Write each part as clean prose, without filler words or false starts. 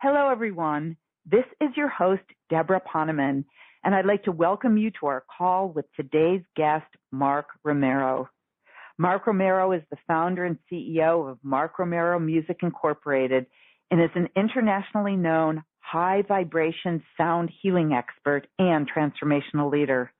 Hello, everyone. This is your host, Debra Poneman, and I'd like to welcome you to our call with today's guest, Mark Romero. Mark Romero is the founder and CEO of Mark Romero Music Incorporated and is an internationally known high vibration sound healing expert and transformational leader.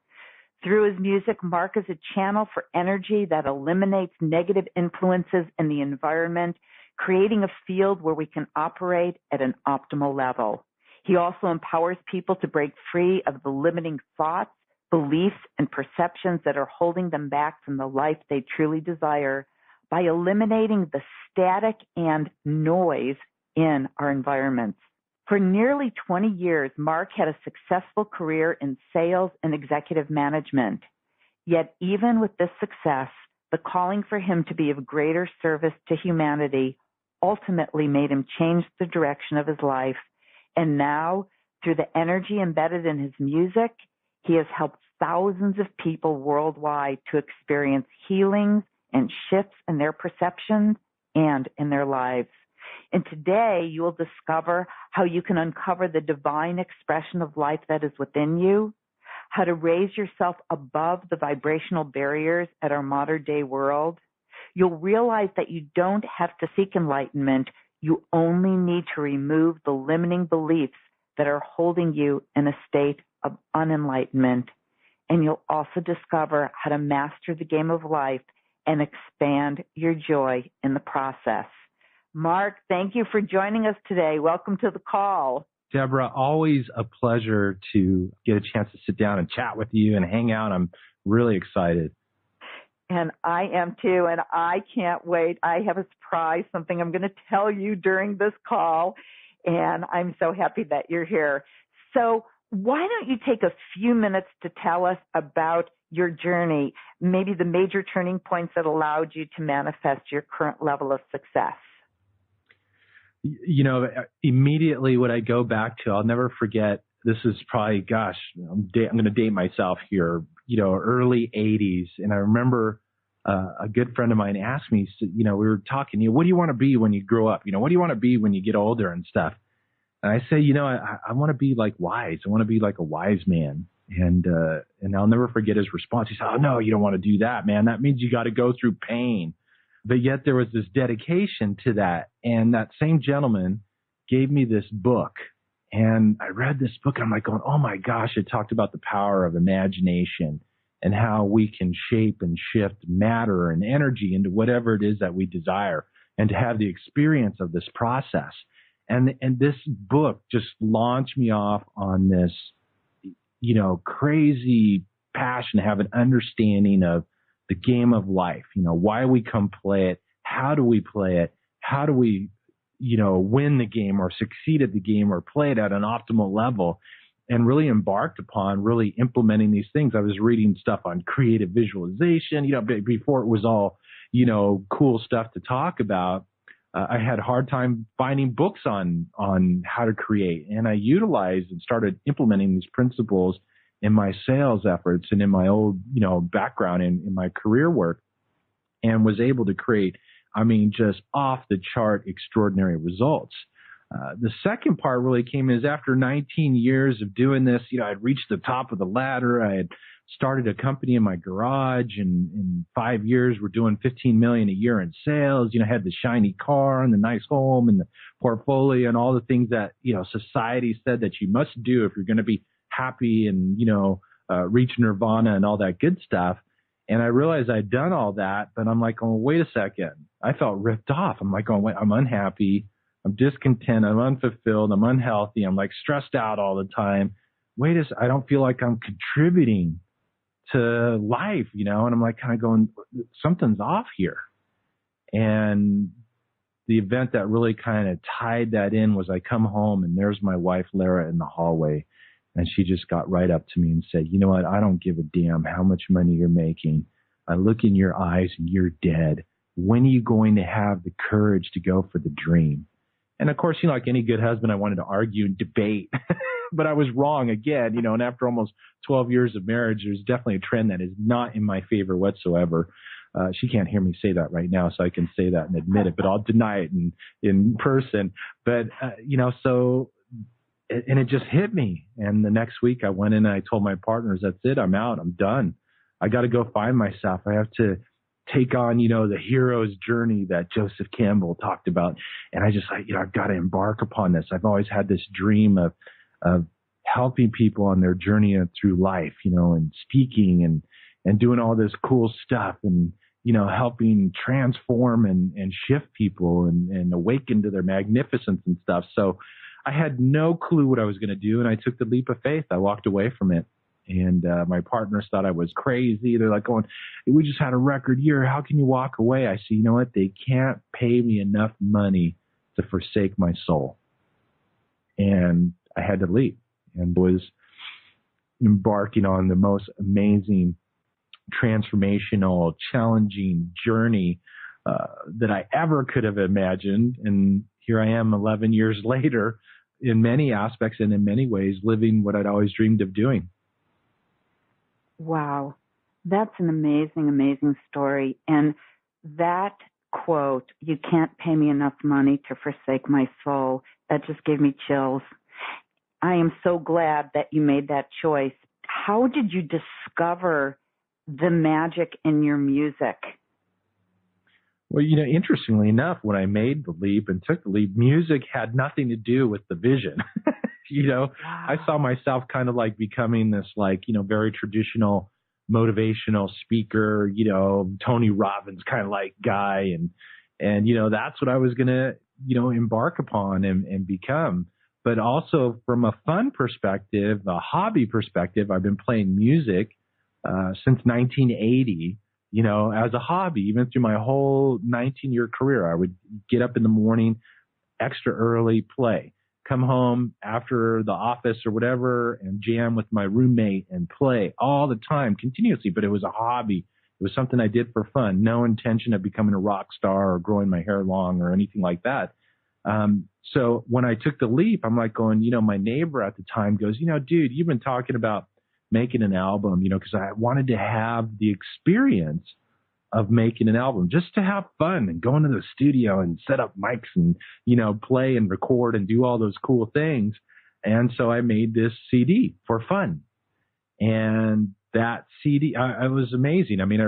Through his music, Mark is a channel for energy that eliminates negative influences in the environment, creating a field where we can operate at an optimal level. He also empowers people to break free of the limiting thoughts, beliefs, and perceptions that are holding them back from the life they truly desire by eliminating the static and noise in our environments. For nearly 20 years, Mark had a successful career in sales and executive management. Yet even with this success, the calling for him to be of greater service to humanity ultimately made him change the direction of his life. And now, through the energy embedded in his music, he has helped thousands of people worldwide to experience healings and shifts in their perceptions and in their lives. And today, you will discover how you can uncover the divine expression of life that is within you, how to raise yourself above the vibrational barriers at our modern day world. You'll realize that you don't have to seek enlightenment. You only need to remove the limiting beliefs that are holding you in a state of unenlightenment. And you'll also discover how to master the game of life and expand your joy in the process. Mark, thank you for joining us today. Welcome to the call. Debra, always a pleasure to get a chance to sit down and chat with you and hang out. I'm really excited. And I am too, and I can't wait. I have a surprise, something I'm going to tell you during this call, and I'm so happy that you're here. So why don't you take a few minutes to tell us about your journey, maybe the major turning points that allowed you to manifest your current level of success? You know, immediately what I go back to, I'll never forget, this is probably, I'm going to date myself here, early 80s. And I remember a good friend of mine asked me, we were talking, what do you want to be when you grow up? What do you want to be when you get older and stuff? And I say, I want to be like wise. I want to be like a wise man. And I'll never forget his response. He said, oh, no, you don't want to do that, man. That means you got to go through pain. But yet there was this dedication to that. And that same gentleman gave me this book. And I read this book and I'm like going, oh my gosh, it talked about the power of imagination and how we can shape and shift matter and energy into whatever it is that we desire, and to have the experience of this process. And this book just launched me off on this, crazy passion, to have an understanding of the game of life, why we come play it, how do we play it, how do we, win the game or succeed at the game or play it at an optimal level, and really embarked upon really implementing these things. I was reading stuff on creative visualization, before it was all, cool stuff to talk about. I had a hard time finding books on how to create, and I utilized and started implementing these principles in my sales efforts and in my old, background in my career work, and was able to create, just off the chart extraordinary results. The second part really came is after 19 years of doing this, I'd reached the top of the ladder. I had started a company in my garage, and in 5 years, we're doing $15 million a year in sales. I had the shiny car and the nice home and the portfolio and all the things that, society said that you must do if you're going to be happy and, reach nirvana and all that good stuff. And I realized I'd done all that, but I'm like, oh, wait a second. I felt ripped off. I'm like, oh, wait, I'm unhappy. I'm discontent. I'm unfulfilled. I'm unhealthy. I'm like stressed out all the time. I don't feel like I'm contributing to life, and I'm like kind of going, something's off here. And the event that really kind of tied that in was I come home and there's my wife, Lara, in the hallway. And she just got right up to me and said, you know what? I don't give a damn how much money you're making. I look in your eyes and you're dead. When are you going to have the courage to go for the dream? And of course, like any good husband, I wanted to argue and debate, but I was wrong again, and after almost 12 years of marriage, there's definitely a trend that is not in my favor whatsoever. She can't hear me say that right now, so I can say that and admit it, but I'll deny it in person. But, so, and it just hit me. And the next week I went in and I told my partners, that's it. I'm out. I'm done. I got to go find myself. I have to take on, the hero's journey that Joseph Campbell talked about. And I just, I've got to embark upon this. I've always had this dream of helping people on their journey through life, and speaking and doing all this cool stuff and, helping transform and shift people and awaken to their magnificence and stuff. So I had no clue what I was going to do. And I took the leap of faith. I walked away from it. And my partners thought I was crazy. They're like going, we just had a record year. How can you walk away? I said, you know what? They can't pay me enough money to forsake my soul. And I had to leave and was embarking on the most amazing, transformational, challenging journey that I ever could have imagined. And here I am 11 years later, in many aspects and in many ways, living what I'd always dreamed of doing. Wow. That's an amazing, amazing story. And that quote, you can't pay me enough money to forsake my soul, that just gave me chills. I am so glad that you made that choice. How did you discover the magic in your music? Well, interestingly enough, when I made the leap and took the leap, music had nothing to do with the vision. Wow. I saw myself kind of like becoming this very traditional motivational speaker, Tony Robbins kind of like guy. And that's what I was going to, embark upon and become. But also from a fun perspective, a hobby perspective, I've been playing music since 1980, as a hobby, even through my whole 19-year career. I would get up in the morning, extra early, play. Come home after the office or whatever and jam with my roommate and play all the time continuously. But it was a hobby. It was something I did for fun. No intention of becoming a rock star or growing my hair long or anything like that. So when I took the leap, I'm like going, my neighbor at the time goes, dude, you've been talking about making an album, because I wanted to have the experience of making an album just to have fun and go into the studio and set up mics and, play and record and do all those cool things. And so I made this CD for fun. And that CD, it was amazing. I mean,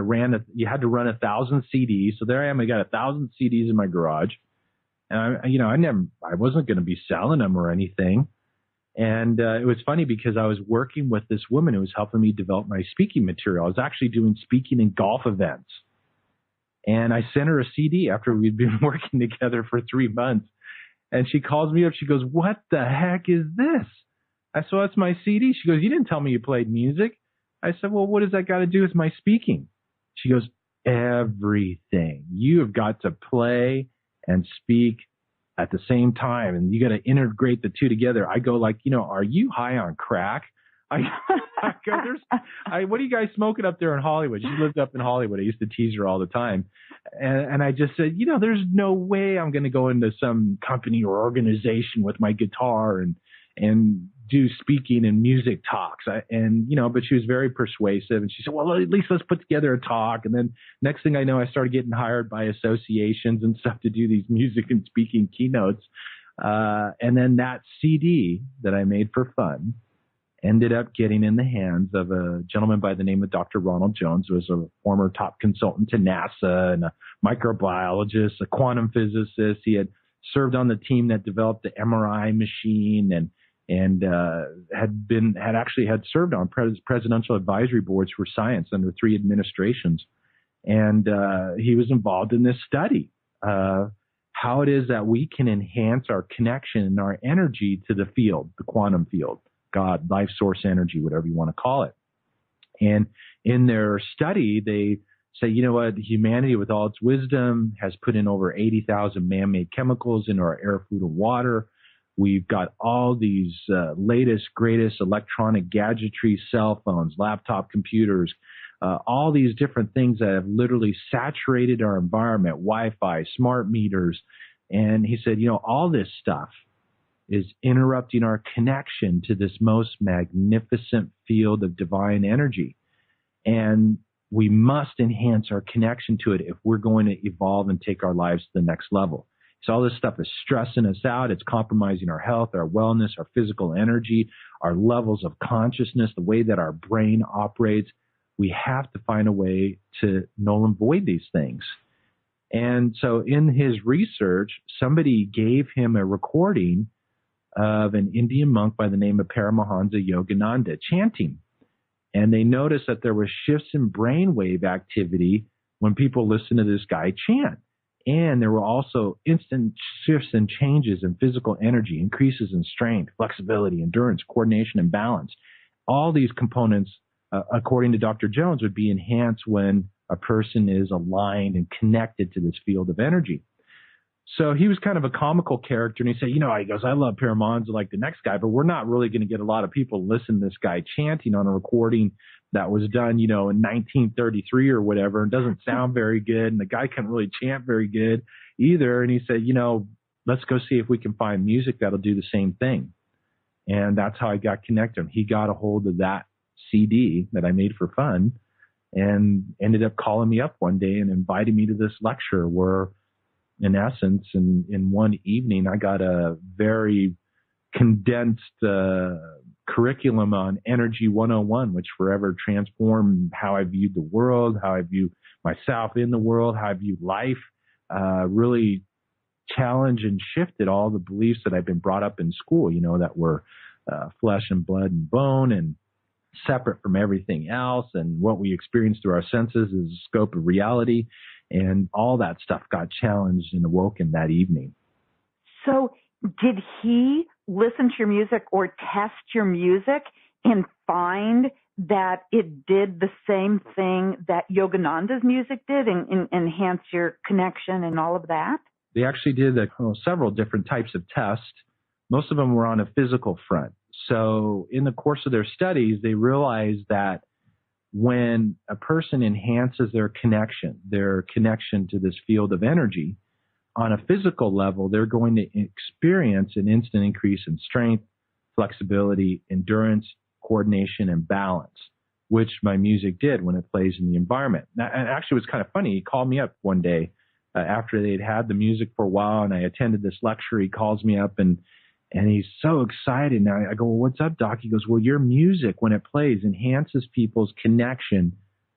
you had to run 1,000 CDs. So there I am. I got 1,000 CDs in my garage. And I wasn't going to be selling them or anything. And it was funny because I was working with this woman who was helping me develop my speaking material. I was actually doing speaking in golf events. And I sent her a CD after we'd been working together for 3 months. And she calls me up. She goes, what the heck is this? I said, that's my CD. She goes, you didn't tell me you played music. I said, well, what does that got to do with my speaking? She goes, everything. You have got to play and speak at the same time, and you got to integrate the two together. I go like, are you high on crack? I go, what are you guys smoking up there in Hollywood? She lived up in Hollywood. I used to tease her all the time. And I just said, there's no way I'm going to go into some company or organization with my guitar and do speaking and music talks. But she was very persuasive. And she said, well, at least let's put together a talk. And then next thing I know, I started getting hired by associations and stuff to do these music and speaking keynotes. And then that CD that I made for fun ended up getting in the hands of a gentleman by the name of Dr. Ronald Jones, who was a former top consultant to NASA and a microbiologist, a quantum physicist. He had served on the team that developed the MRI machine and had served on presidential advisory boards for science under 3 administrations. And he was involved in this study, how it is that we can enhance our connection and our energy to the field, the quantum field, God, life source energy, whatever you want to call it. And in their study, they say, humanity with all its wisdom has put in over 80,000 man-made chemicals into our air, food, and water. We've got all these latest, greatest electronic gadgetry, cell phones, laptop computers, all these different things that have literally saturated our environment, Wi-Fi, smart meters. And he said, all this stuff is interrupting our connection to this most magnificent field of divine energy. And we must enhance our connection to it if we're going to evolve and take our lives to the next level. So all this stuff is stressing us out. It's compromising our health, our wellness, our physical energy, our levels of consciousness, the way that our brain operates. We have to find a way to null and void these things. And so in his research, somebody gave him a recording of an Indian monk by the name of Paramahansa Yogananda chanting. And they noticed that there were shifts in brainwave activity when people listened to this guy chant. And there were also instant shifts and changes in physical energy, increases in strength, flexibility, endurance, coordination, and balance. All these components, according to Dr. Jones, would be enhanced when a person is aligned and connected to this field of energy. So he was kind of a comical character, and he said, he goes, I love Paramahansa like the next guy, but we're not really going to get a lot of people listen to this guy chanting on a recording that was done, in 1933 or whatever, and doesn't sound very good, and the guy can't really chant very good either. And he said, let's go see if we can find music that'll do the same thing. And that's how I got connected. He got a hold of that CD that I made for fun and ended up calling me up one day and invited me to this lecture where, in essence, in one evening, I got a very condensed curriculum on Energy 101, which forever transformed how I viewed the world, how I view myself in the world, how I view life, really challenged and shifted all the beliefs that I've been brought up in school, that were flesh and blood and bone and separate from everything else. And what we experience through our senses is the scope of reality. And all that stuff got challenged and awoken that evening. So did he listen to your music or test your music and find that it did the same thing that Yogananda's music did and enhance your connection and all of that? They actually did several different types of tests. Most of them were on a physical front. So in the course of their studies, they realized that when a person enhances their connection to this field of energy, on a physical level, they're going to experience an instant increase in strength, flexibility, endurance, coordination, and balance, which my music did when it plays in the environment. Now, and actually, it was kind of funny. He called me up one day after they'd had the music for a while, and I attended this lecture. He calls me up, and he's so excited. Now I go, well, what's up, Doc? He goes, well, your music, when it plays, enhances people's connection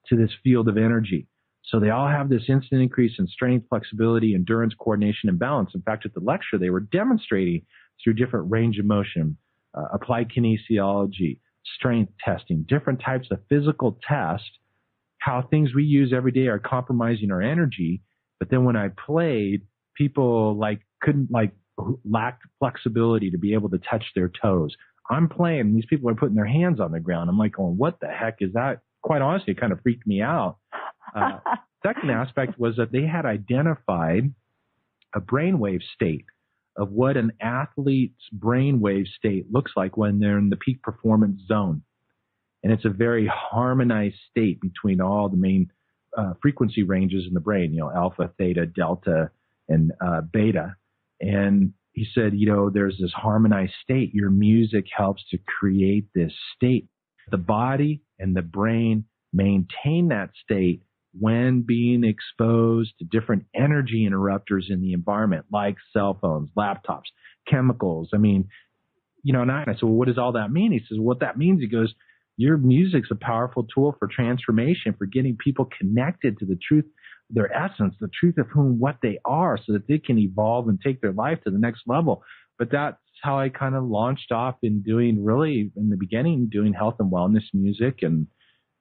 to this field of energy. So they all have this instant increase in strength, flexibility, endurance, coordination, and balance. In fact, at the lecture, they were demonstrating through different range of motion, applied kinesiology, strength testing, different types of physical tests, how things we use every day are compromising our energy. But then when I played, people lacked flexibility to be able to touch their toes. I'm playing, and these people are putting their hands on the ground. I'm like, going, what the heck is that? Quite honestly, it kind of freaked me out. Second aspect was that they had identified a brainwave state of what an athlete's brainwave state looks like when they're in the peak performance zone. And it's a very harmonized state between all the main frequency ranges in the brain, alpha, theta, delta, and beta. And he said, there's this harmonized state. Your music helps to create this state. The body and the brain maintain that state when being exposed to different energy interrupters in the environment, like cell phones, laptops, chemicals. And I said, well, what does all that mean? He says, what that means, he goes, your music's a powerful tool for transformation, for getting people connected to the truth, their essence, the truth of what they are, so that they can evolve and take their life to the next level. But that's how I kind of launched off in doing, really, in the beginning, doing health and wellness music, and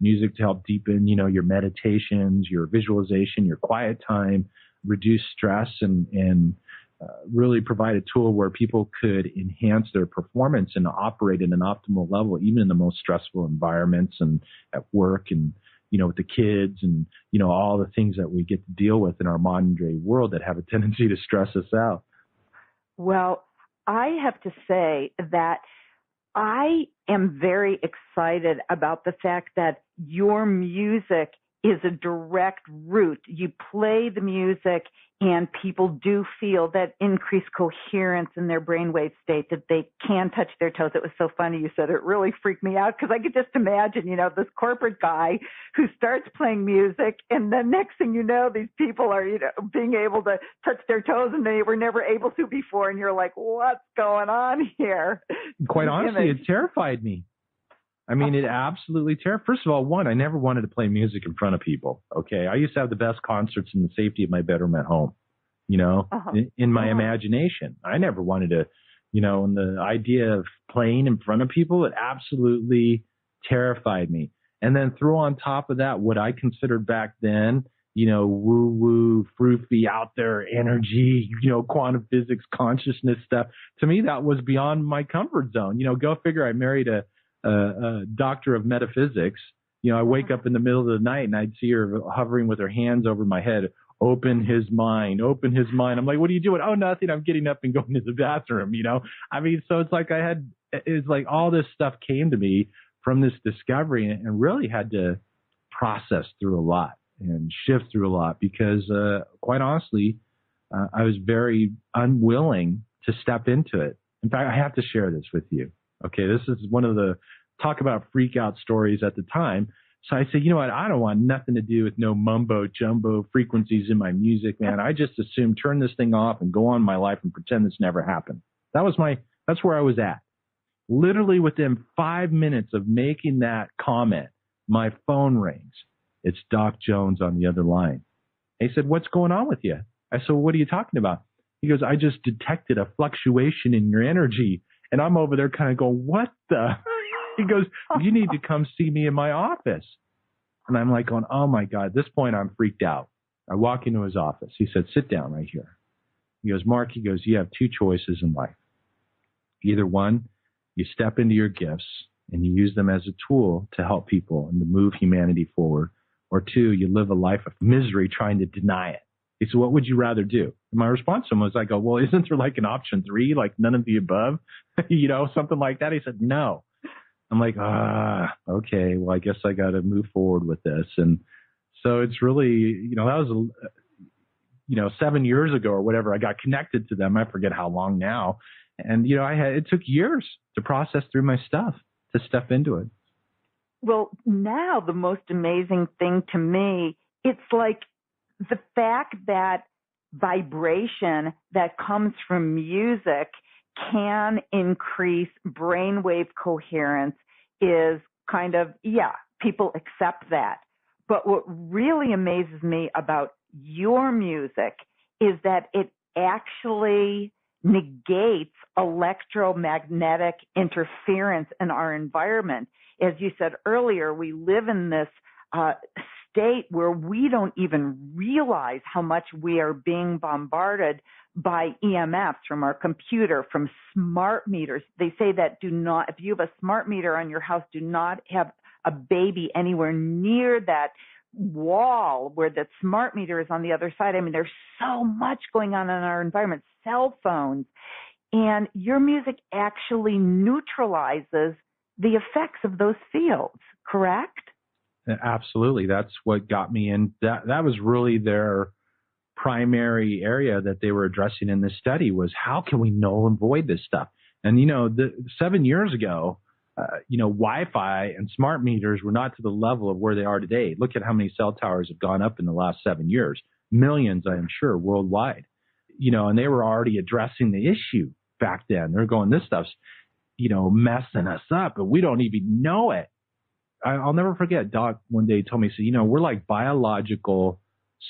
music to help deepen, your meditations, your visualization, your quiet time, reduce stress, and really provide a tool where people could enhance their performance and operate at an optimal level, even in the most stressful environments and at work and, with the kids and, all the things that we get to deal with in our modern day world that have a tendency to stress us out. Well, I have to say that I am very excited about the fact that your music is a direct route. You play the music and people do feel that increased coherence in their brainwave state, that they can touch their toes. It was so funny you said it. Really freaked me out because I could just imagine, this corporate guy who starts playing music and then next thing you know, these people are, being able to touch their toes and they were never able to before. And you're like, what's going on here? Quite honestly, it terrified me. I mean, it absolutely terrified. First of all, one, I never wanted to play music in front of people. Okay. I used to have the best concerts in the safety of my bedroom at home, in my imagination. I never wanted to, and the idea of playing in front of people, it absolutely terrified me. And then throw on top of that what I considered back then, woo-woo, froofy, out there energy, quantum physics, consciousness stuff. To me, that was beyond my comfort zone. Go figure, I married a doctor of metaphysics. I wake up in the middle of the night and I'd see her hovering with her hands over my head. Open his mind. I'm like, what are you doing? Oh, nothing. I'm getting up and going to the bathroom, I mean, so it's like all this stuff came to me from this discovery and really had to process through a lot and shift through a lot because, quite honestly, I was very unwilling to step into it. In fact, I have to share this with you. Okay, this is one of the talk about freak out stories at the time. So I said, you know what? I don't want nothing to do with no mumbo jumbo frequencies in my music, man. I just assume turn this thing off and go on my life and pretend this never happened. That's where I was at. Literally within 5 minutes of making that comment, my phone rings. It's Doc Jones on the other line. He said, what's going on with you? I said, well, what are you talking about? He goes, I just detected a fluctuation in your energy. And I'm over there kind of going, what the? He goes, you need to come see me in my office. And I'm like going, oh my God, at this point I'm freaked out. I walk into his office. He said, sit down right here. He goes, Mark, you have two choices in life. Either one, you step into your gifts and you use them as a tool to help people and to move humanity forward. Or two, you live a life of misery trying to deny it. He said, what would you rather do? And my response to him was, I go, well, isn't there like an option 3, like none of the above? Something like that. He said, no. I'm like, okay, well, I guess I got to move forward with this. And so it's really, that was, 7 years ago or whatever, I got connected to them. I forget how long now. And, it took years to process through my stuff, to step into it. Well, now the most amazing thing to me, it's like the fact that vibration that comes from music can increase brainwave coherence is kind of, people accept that. But what really amazes me about your music is that it actually negates electromagnetic interference in our environment. As you said earlier, we live in this state where we don't even realize how much we are being bombarded by EMFs from our computer, from smart meters. They say that if you have a smart meter on your house, do not have a baby anywhere near that wall where the smart meter is on the other side. I mean, there's so much going on in our environment, cell phones, and your music actually neutralizes the effects of those fields, correct? Absolutely. That's what got me in. That was really their primary area that they were addressing in this study was how can we null and void this stuff? And, 7 years ago, Wi-Fi and smart meters were not to the level of where they are today. Look at how many cell towers have gone up in the last 7 years. Millions, I am sure, worldwide. And they were already addressing the issue back then. They're going, this stuff's, messing us up, but we don't even know it. I'll never forget, Doc one day told me, he said, we're like biological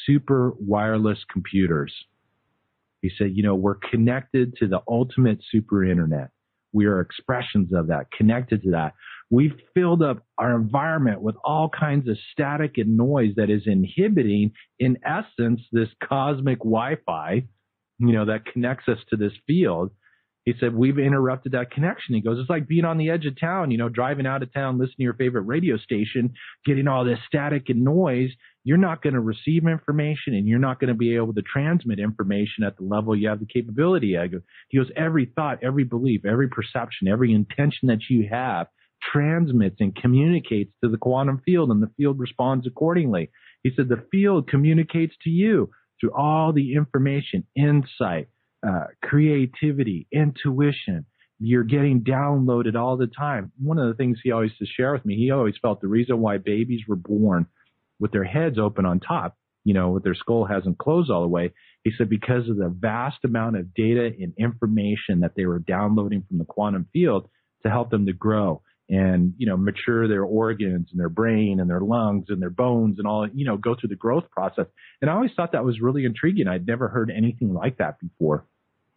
super wireless computers. He said, we're connected to the ultimate super internet. We are expressions of that, connected to that. We've filled up our environment with all kinds of static and noise that is inhibiting, in essence, this cosmic Wi-Fi, that connects us to this field. He said, we've interrupted that connection. He goes, it's like being on the edge of town, driving out of town, listening to your favorite radio station, getting all this static and noise. You're not going to receive information and you're not going to be able to transmit information at the level you have the capability of. He goes, every thought, every belief, every perception, every intention that you have transmits and communicates to the quantum field, and the field responds accordingly. He said the field communicates to you through all the information, insight, creativity, intuition. You're getting downloaded all the time. One of the things he always used to share with me, he always felt the reason why babies were born with their heads open on top, with their skull hasn't closed all the way. He said because of the vast amount of data and information that they were downloading from the quantum field to help them to grow and, mature their organs and their brain and their lungs and their bones and all, go through the growth process. And I always thought that was really intriguing. I'd never heard anything like that before.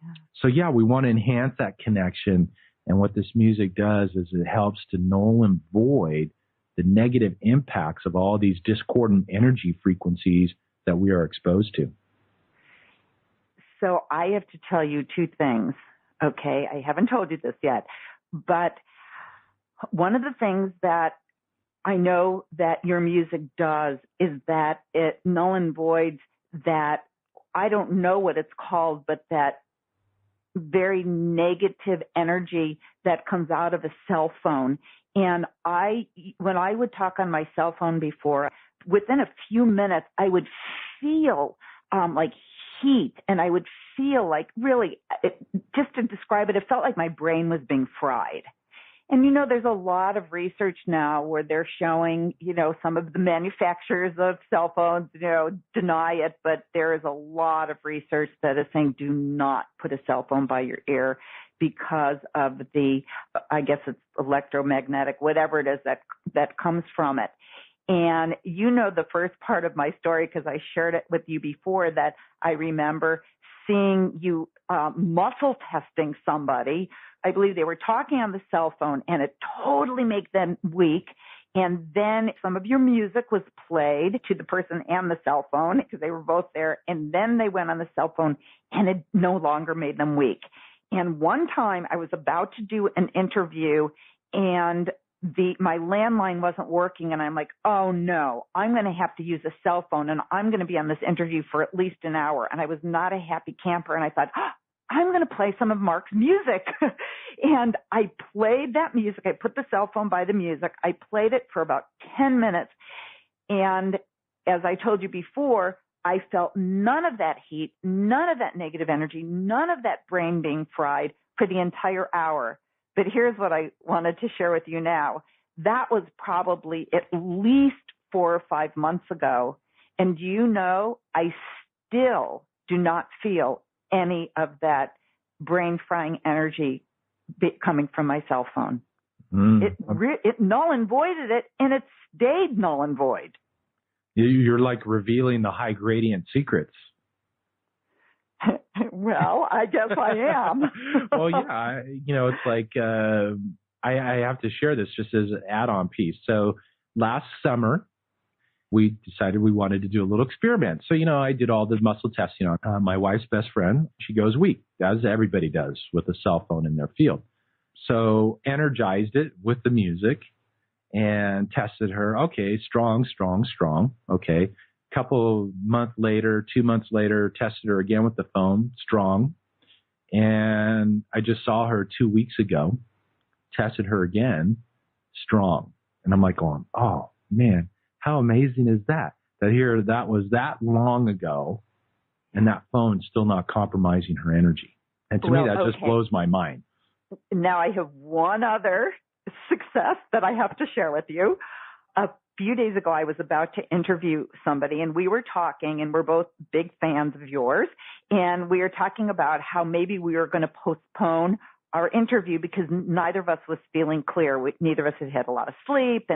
Yeah. So, yeah, we want to enhance that connection. And what this music does is it helps to null and void the negative impacts of all these discordant energy frequencies that we are exposed to. So I have to tell you two things. Okay, I haven't told you this yet, but one of the things that I know that your music does is that it null and voids that, I don't know what it's called, but that very negative energy that comes out of a cell phone. And when I would talk on my cell phone before, within a few minutes, I would feel like heat, and I would feel like really, just to describe it, it felt like my brain was being fried. And, there's a lot of research now where they're showing, some of the manufacturers of cell phones, deny it, but there is a lot of research that is saying do not put a cell phone by your ear because of I guess it's electromagnetic, whatever it is that comes from it. And the first part of my story, because I shared it with you before, that I remember seeing you muscle testing somebody. I believe they were talking on the cell phone, and it totally made them weak. And then some of your music was played to the person and the cell phone because they were both there. And then they went on the cell phone, and it no longer made them weak. And one time I was about to do an interview, and my landline wasn't working, and I'm like, oh no, I'm going to have to use a cell phone, and I'm going to be on this interview for at least an hour. And I was not a happy camper, and I thought, I'm going to play some of Mark's music. And I played that music. I put the cell phone by the music. I played it for about 10 minutes. And as I told you before, I felt none of that heat, none of that negative energy, none of that brain being fried for the entire hour. But here's what I wanted to share with you now. That was probably at least 4 or 5 months ago. And I still do not feel any of that brain frying energy coming from my cell phone. It null and voided it, and it stayed null and void. You're like revealing the high gradient secrets. Well, I guess I am. Well, yeah, it's like I have to share this just as an add-on piece. So last summer, we decided we wanted to do a little experiment. So, I did all the muscle testing on my wife's best friend. She goes weak, as everybody does with a cell phone in their field. So energized it with the music and tested her. Okay, strong, strong, strong. Okay. Couple months later, 2 months later, tested her again with the phone, strong. And I just saw her 2 weeks ago, tested her again, strong. And I'm like going, oh man, how amazing is that? That was that long ago, and that phone's still not compromising her energy. And to me, that just blows my mind. Now I have one other success that I have to share with you. A few days ago, I was about to interview somebody, and we were talking, and we're both big fans of yours, and we were talking about how maybe we were going to postpone our interview because neither of us was feeling clear. Neither of us had had a lot of sleep,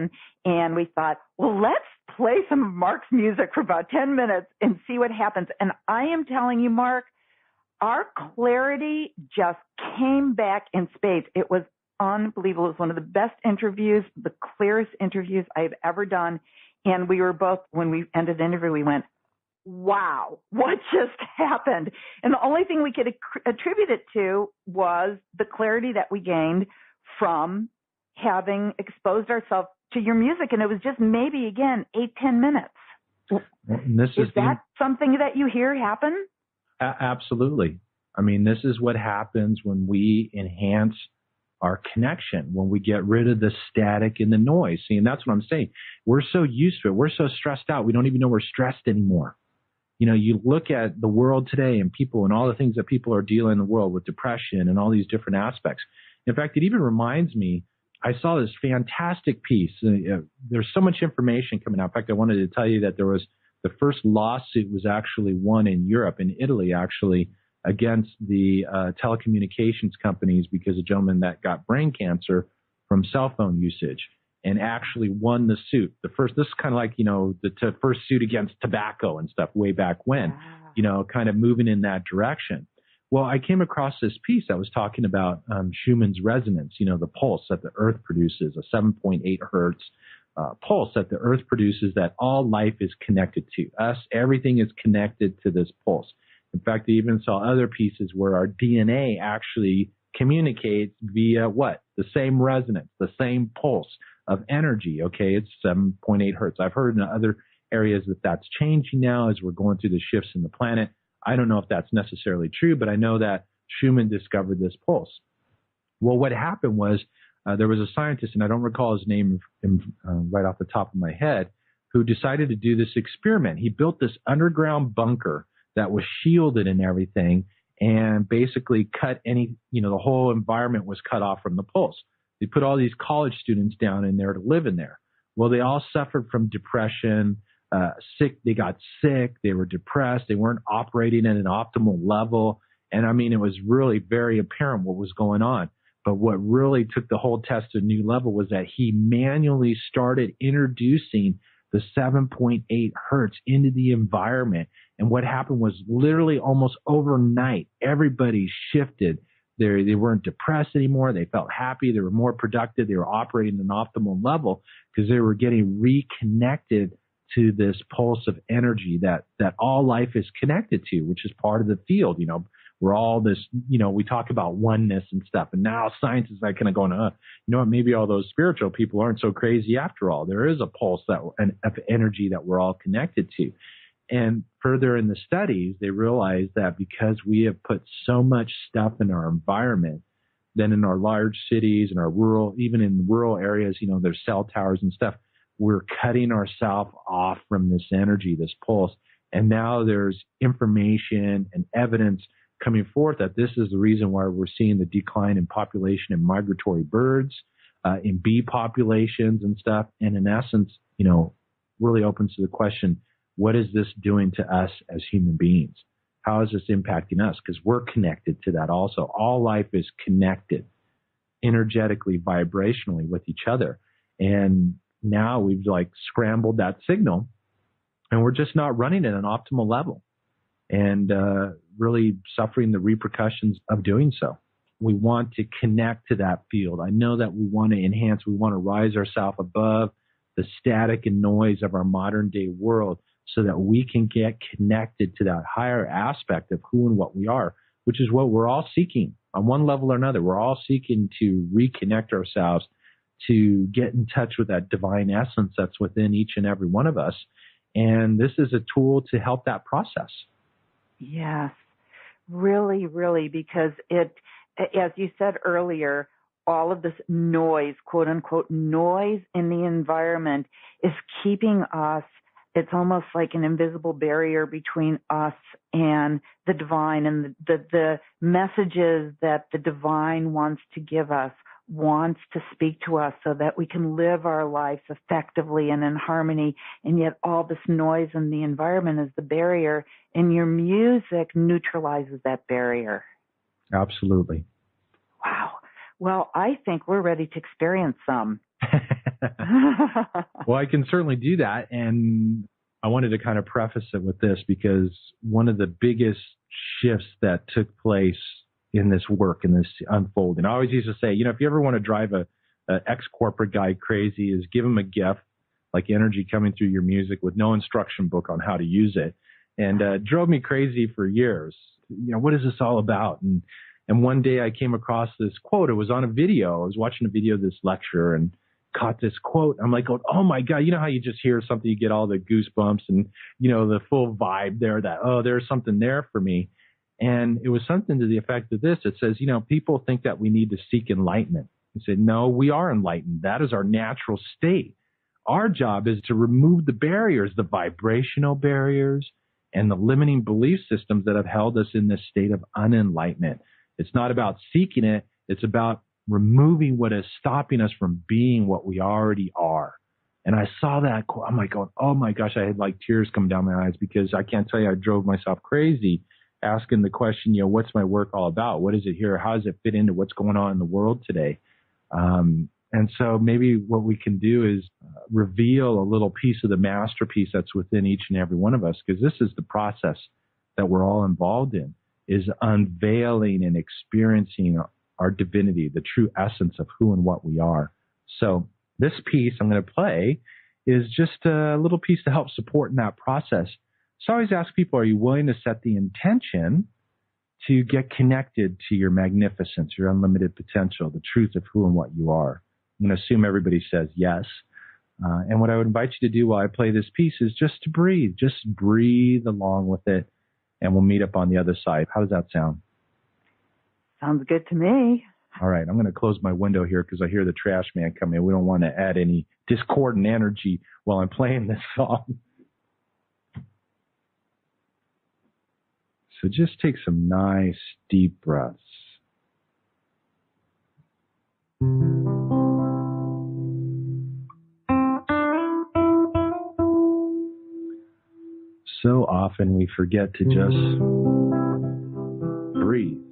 and we thought, well, let's play some of Mark's music for about 10 minutes and see what happens. And I am telling you, Mark, our clarity just came back in spades. It was unbelievable. It was one of the best interviews, the clearest interviews I've ever done. And we were both, when we ended the interview, we went, wow, what just happened? And the only thing we could attribute it to was the clarity that we gained from having exposed ourselves to your music. And it was just maybe, again, 8-10 minutes. Is that something that you hear happen? Absolutely. I mean, this is what happens when we enhance our connection, when we get rid of the static and the noise. See, and that's what I'm saying. We're so used to it. We're so stressed out. We don't even know we're stressed anymore. You know, you look at the world today and people and all the things that people are dealing in the world with depression and all these different aspects. In fact, it even reminds me, I saw this fantastic piece. There's so much information coming out. In fact, I wanted to tell you that there was the first lawsuit was actually won in Europe, in Italy, actually, against the telecommunications companies because a gentleman that got brain cancer from cell phone usage and actually won the suit. This is kind of like, you know, the first suit against tobacco and stuff way back when, you know, kind of moving in that direction. Well, I came across this piece that was talking about Schumann's resonance, you know, the pulse that the earth produces, a 7.8 hertz pulse that the earth produces that all life is connected to. Us, everything is connected to this pulse. In fact, I even saw other pieces where our DNA actually communicates via what? The same resonance, the same pulse of energy. Okay, it's 7.8 hertz. I've heard in other areas that that's changing now as we're going through the shifts in the planet. I don't know if that's necessarily true, but I know that Schumann discovered this pulse. Well, what happened was there was a scientist, and I don't recall his name right off the top of my head, who decided to do this experiment. He built this underground bunker that was shielded and everything, and basically cut the whole environment was cut off from the pulse. They put all these college students down in there to live in there. Well, they all suffered from depression, sick. They got sick. They were depressed. They weren't operating at an optimal level. And I mean, it was really very apparent what was going on. But what really took the whole test to a new level was that he manually started introducing the 7.8 hertz into the environment. And what happened was literally almost overnight, everybody shifted. They weren't depressed anymore. They felt happy. They were more productive. They were operating at an optimal level because they were getting reconnected to this pulse of energy that all life is connected to, which is part of the field. You know, we're all this, you know, we talk about oneness and stuff. And now science is like kind of going, you know what, maybe all those spiritual people aren't so crazy after all. There is a pulse of energy that we're all connected to. And further in the studies, they realized that because we have put so much stuff in our environment, then in our large cities and our rural, even in rural areas, you know, there's cell towers and stuff, we're cutting ourselves off from this energy, this pulse. And now there's information and evidence coming forth that this is the reason why we're seeing the decline in population in migratory birds, in bee populations and stuff. And in essence, you know, really opens to the question, what is this doing to us as human beings? How is this impacting us? Because we're connected to that also. All life is connected energetically, vibrationally with each other. And now we've like scrambled that signal and we're just not running at an optimal level and really suffering the repercussions of doing so. We want to connect to that field. I know that we want to enhance, we want to rise ourselves above the static and noise of our modern day world so that we can get connected to that higher aspect of who and what we are, which is what we're all seeking on one level or another. We're all seeking to reconnect ourselves, to get in touch with that divine essence that's within each and every one of us. And this is a tool to help that process. Yes, really, really, because it, as you said earlier, all of this noise, quote unquote, noise in the environment is keeping us. It's almost like an invisible barrier between us and the divine and the messages that the divine wants to give us, wants to speak to us so that we can live our lives effectively and in harmony. And yet all this noise in the environment is the barrier, and your music neutralizes that barrier. Absolutely. Wow. Well, I think we're ready to experience some. Well, I can certainly do that. And I wanted to kind of preface it with this because one of the biggest shifts that took place in this work, in this unfolding, I always used to say, you know, if you ever want to drive a ex-corporate guy crazy, is give him a gift, like energy coming through your music with no instruction book on how to use it. And drove me crazy for years. You know, what is this all about? And one day I came across this quote. It was on a video. I was watching a video of this lecture and caught this quote. I'm like, oh my God, you know how you just hear something, you get all the goosebumps and, you know, the full vibe there that, oh, there's something there for me. And it was something to the effect of this. It says, people think that we need to seek enlightenment. He said, no, we are enlightened. That is our natural state. Our job is to remove the barriers, the vibrational barriers and the limiting belief systems that have held us in this state of unenlightenment. It's not about seeking it. It's about removing what is stopping us from being what we already are. And I saw that. I'm like, oh my gosh, I had like tears coming down my eyes, because I can't tell you, I drove myself crazy asking the question, what's my work all about? What is it here? How does it fit into what's going on in the world today? And so maybe what we can do is reveal a little piece of the masterpiece that's within each and every one of us, because this is the process that we're all involved in, is unveiling and experiencing our divinity, the true essence of who and what we are. So this piece I'm going to play is just a little piece to help support in that process. So I always ask people, are you willing to set the intention to get connected to your magnificence, your unlimited potential, the truth of who and what you are? I'm going to assume everybody says yes. And what I would invite you to do while I play this piece is just to breathe. Just breathe along with it, and we'll meet up on the other side. How does that sound? Sounds good to me. All right, I'm going to close my window here because I hear the trash man coming in. We don't want to add any discordant energy while I'm playing this song. So just take some nice deep breaths. So often we forget to just breathe.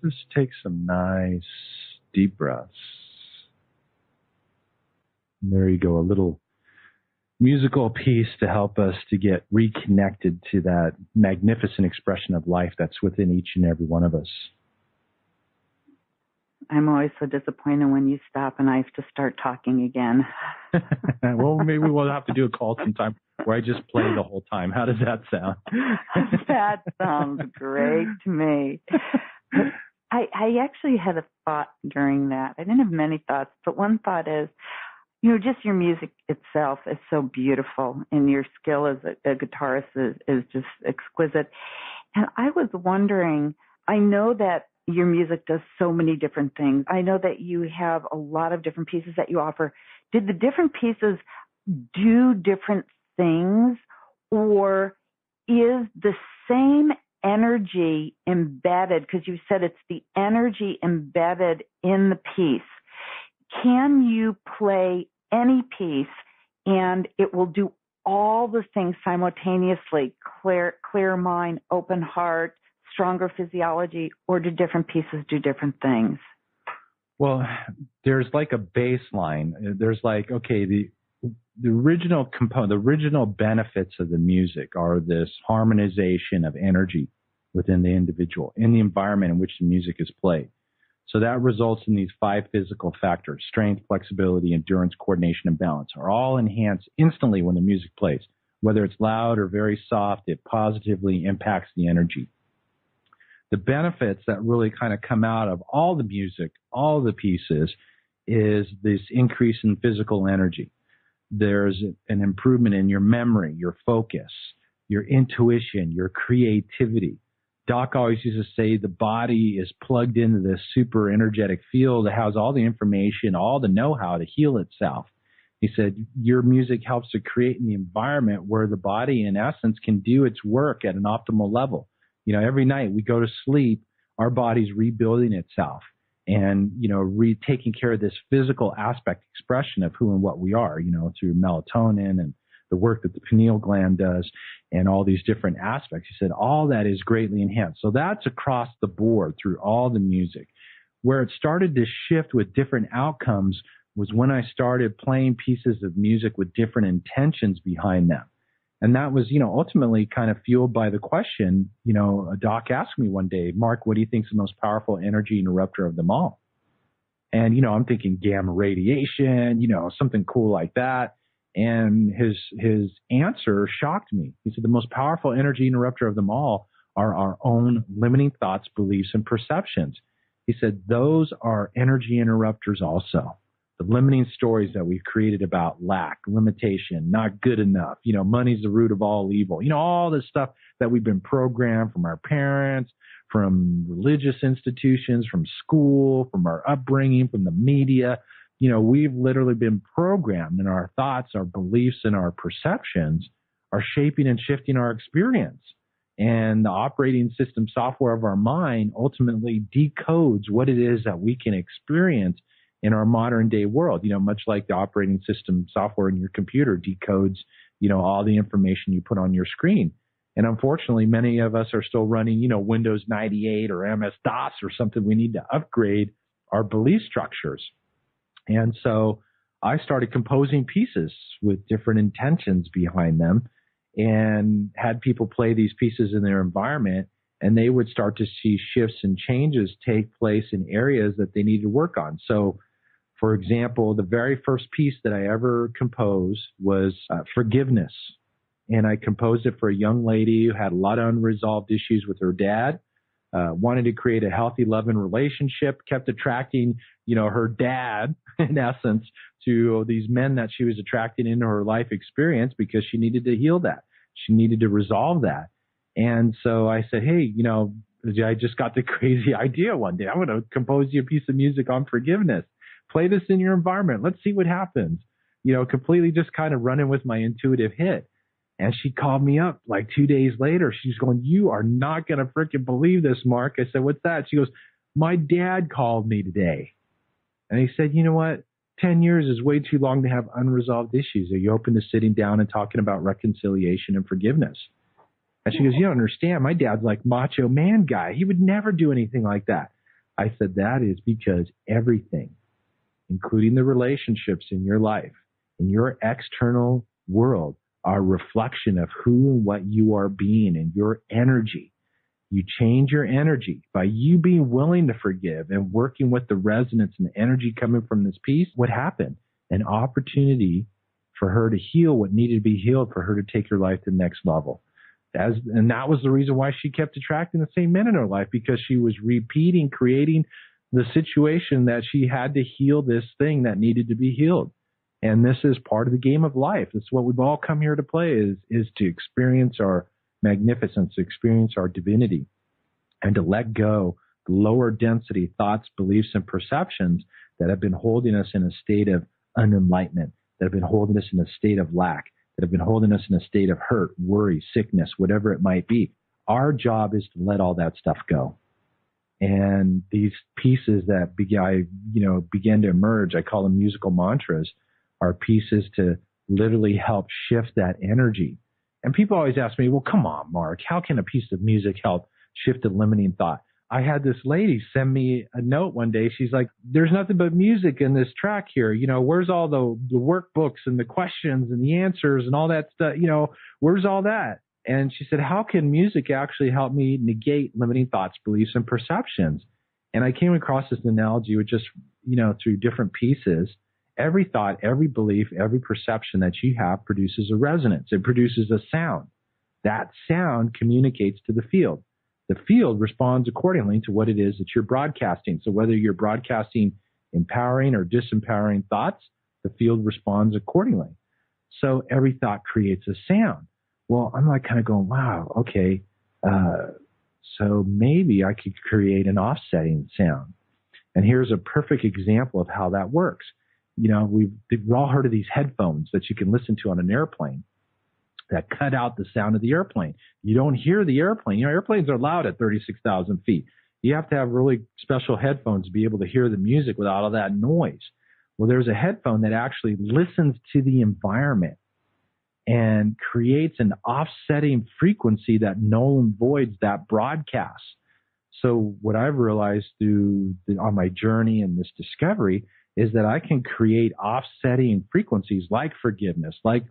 Just take some nice deep breaths. And there you go, a little musical piece to help us to get reconnected to that magnificent expression of life that's within each and every one of us. I'm always so disappointed when you stop and I have to start talking again. Well, maybe we'll have to do a call sometime where I just play the whole time. How does that sound? That sounds great to me. I actually had a thought during that. I didn't have many thoughts, but one thought is, just your music itself is so beautiful, and your skill as a guitarist is just exquisite. And I was wondering, I know that your music does so many different things. I know that you have a lot of different pieces that you offer. Did the different pieces do different things, or is the same energy embedded, because you said it's the energy embedded in the piece. Can you play any piece and it will do all the things simultaneously? Clear mind, open heart, stronger physiology, or do different pieces do different things? Well, there's like a baseline. There's like, okay, the original component, the original benefits of the music are this harmonization of energy within the individual in the environment in which the music is played. So that results in these 5 physical factors: strength, flexibility, endurance, coordination, and balance are all enhanced instantly when the music plays. Whether it's loud or very soft, it positively impacts the energy. The benefits that really kind of come out of all the music, all the pieces, is this increase in physical energy. There's an improvement in your memory, your focus, your intuition, your creativity. Doc always used to say the body is plugged into this super energetic field that has all the information, all the know-how to heal itself. He said your music helps to create an environment where the body, in essence, can do its work at an optimal level. You know, every night we go to sleep, our body's rebuilding itself and, you know, taking care of this physical aspect expression of who and what we are, you know, through melatonin and the work that the pineal gland does and all these different aspects. He said all that is greatly enhanced. So that's across the board through all the music. Where it started to shift with different outcomes was when I started playing pieces of music with different intentions behind them. And that was, you know, ultimately kind of fueled by the question, you know, a doc asked me one day, Mark, what do you think is the most powerful energy interrupter of them all? And, you know, I'm thinking gamma radiation, you know, something cool like that. And his answer shocked me. He said the most powerful energy interrupter of them all are our own limiting thoughts, beliefs, and perceptions. He said those are energy interrupters also. The limiting stories that we've created about lack, limitation, not good enough, you know, money's the root of all evil, you know, all this stuff that we've been programmed from our parents, from religious institutions, from school, from our upbringing, from the media. You know, we've literally been programmed, and our thoughts, our beliefs, and our perceptions are shaping and shifting our experience. And the operating system software of our mind ultimately decodes what it is that we can experience in our modern day world, you know, much like the operating system software in your computer decodes, you know, all the information you put on your screen. And unfortunately, many of us are still running, you know, Windows 98 or MS-DOS or something. We need to upgrade our belief structures. And so I started composing pieces with different intentions behind them and had people play these pieces in their environment, and they would start to see shifts and changes take place in areas that they needed to work on. So, for example, the very first piece that I ever composed was forgiveness. And I composed it for a young lady who had a lot of unresolved issues with her dad, wanted to create a healthy, loving relationship, kept attracting, you know, her dad, in essence, to these men that she was attracting into her life experience because she needed to heal that. She needed to resolve that. And so I said, hey, you know, I just got the crazy idea one day. I'm going to compose you a piece of music on forgiveness. Play this in your environment. Let's see what happens. You know, completely just kind of running with my intuitive hit. And she called me up like 2 days later. She's going, you are not going to freaking believe this, Mark. I said, what's that? She goes, my dad called me today. And he said, you know what? 10 years is way too long to have unresolved issues. Are you open to sitting down and talking about reconciliation and forgiveness? And she goes, you don't understand. My dad's like macho man guy. He would never do anything like that. I said, that is because everything, including the relationships in your life, in your external world, are a reflection of who and what you are being and your energy. You change your energy by you being willing to forgive and working with the resonance and the energy coming from this piece. What happened? An opportunity for her to heal what needed to be healed, for her to take her life to the next level. And that was the reason why she kept attracting the same men in her life, because she was repeating, creating the situation that she had to heal this thing that needed to be healed. And this is part of the game of life. This is what we've all come here to play, is to experience our magnificence, to experience our divinity, and to let go the lower density thoughts, beliefs, and perceptions that have been holding us in a state of unenlightenment, that have been holding us in a state of lack, that have been holding us in a state of hurt, worry, sickness, whatever it might be. Our job is to let all that stuff go. And these pieces that began to emerge, I call them musical mantras, are pieces to literally help shift that energy. And people always ask me, well, come on, Mark, how can a piece of music help shift a limiting thought? I had this lady send me a note one day. She's like, there's nothing but music in this track here. Where's all the workbooks and the questions and the answers and all that stuff? Where's all that? And she said, how can music actually help me negate limiting thoughts, beliefs, and perceptions? And I came across this analogy with just, through different pieces. Every thought, every belief, every perception that you have produces a resonance. It produces a sound. That sound communicates to the field. The field responds accordingly to what it is that you're broadcasting. So whether you're broadcasting empowering or disempowering thoughts, the field responds accordingly. So every thought creates a sound. Well, I'm like kind of going, wow, okay, so maybe I could create an offsetting sound. And here's a perfect example of how that works. We've all heard of these headphones that you can listen to on an airplane that cut out the sound of the airplane. You don't hear the airplane. Airplanes are loud at 36,000 feet. You have to have really special headphones to be able to hear the music without all that noise. Well, there's a headphone that actually listens to the environment and creates an offsetting frequency that null and voids that broadcast. So what I've realized on my journey and this discovery is that I can create offsetting frequencies like forgiveness, like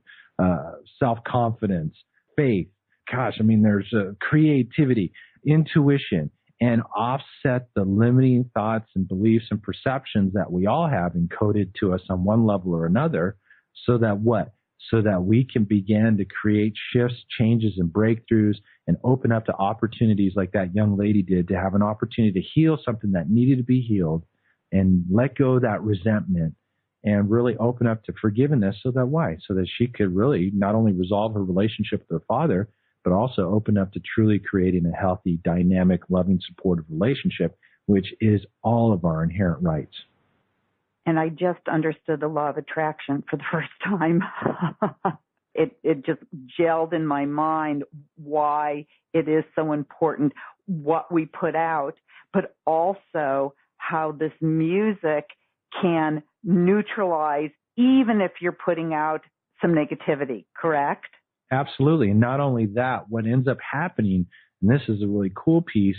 self-confidence, faith. There's creativity, intuition, and offset the limiting thoughts and beliefs and perceptions that we all have encoded to us on one level or another, so that what? So that we can begin to create shifts, changes, and breakthroughs and open up to opportunities like that young lady did, to have an opportunity to heal something that needed to be healed and let go of that resentment and really open up to forgiveness. So that why? So that she could really not only resolve her relationship with her father, but also open up to truly creating a healthy, dynamic, loving, supportive relationship, which is all of our inherent rights. And I just understood the law of attraction for the first time. It just gelled in my mind why it is so important what we put out, but also how this music can neutralize even if you're putting out some negativity, correct? Absolutely. And not only that, what ends up happening, and this is a really cool piece,